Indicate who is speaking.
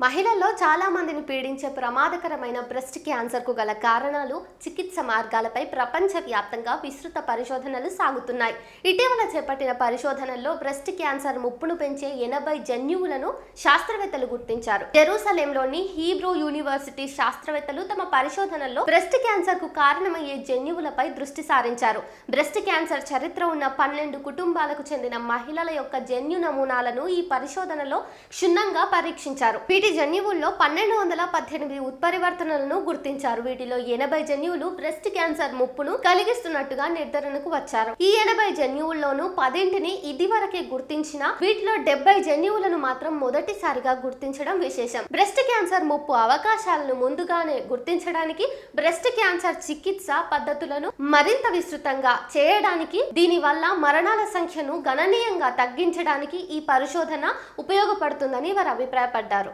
Speaker 1: మహిళల్లో చాలా మందిని పీడించే ప్రమాదకరమైన బ్రెస్ట్ క్యాన్సర్కు గల కారణాలు, చికిత్స మార్గాలపై ప్రపంచవ్యాప్తంగా విస్తృత పరిశోధనలు సాగుతున్నాయి. ఇటీవల చేపట్టిన పరిశోధనల్లో బ్రెస్ట్ క్యాన్సర్ ముప్పును పెంచే 80 జన్యువులను శాస్త్రవేత్తలు గుర్తించారు. జెరూసలేంలోని హీబ్రూ యూనివర్సిటీ శాస్త్రవేత్తలు తమ పరిశోధనల్లో బ్రెస్ట్ క్యాన్సర్కు కారణమయ్యే జన్యువులపై దృష్టి సారించారు. బ్రెస్ట్ క్యాన్సర్ చరిత్ర ఉన్న 12 కుటుంబాలకు చెందిన మహిళల యొక్క జన్యు నమూనాలను ఈ పరిశోధనలో క్షుణ్ణంగా పరీక్షించారు. వీటి జన్యువుల్లో 1218 ఉత్పరివర్తనలను గుర్తించారు. వీటిలో 80 జన్యువులు బ్రెస్ట్ క్యాన్సర్ ముప్పును కలిగిస్తున్నట్టుగా నిర్ధారణకు వచ్చారు. ఈ 80 జన్యువుల్లోనూ 10ని ఇదివరకే గుర్తించిన వీటిలో 70 జన్యువులను మాత్రం మొదటిసారిగా గుర్తించడం విశేషం. బ్రెస్ట్ క్యాన్సర్ ముప్పు అవకాశాలను ముందుగానే గుర్తించడానికి, బ్రెస్ట్ క్యాన్సర్ చికిత్స పద్ధతులను మరింత విస్తృతంగా చేయడానికి, దీనివల్ల మరణాల సంఖ్యను గణనీయంగా తగ్గించడానికి ఈ పరిశోధన ఉపయోగపడుతుందని వారు అభిప్రాయపడ్డారు.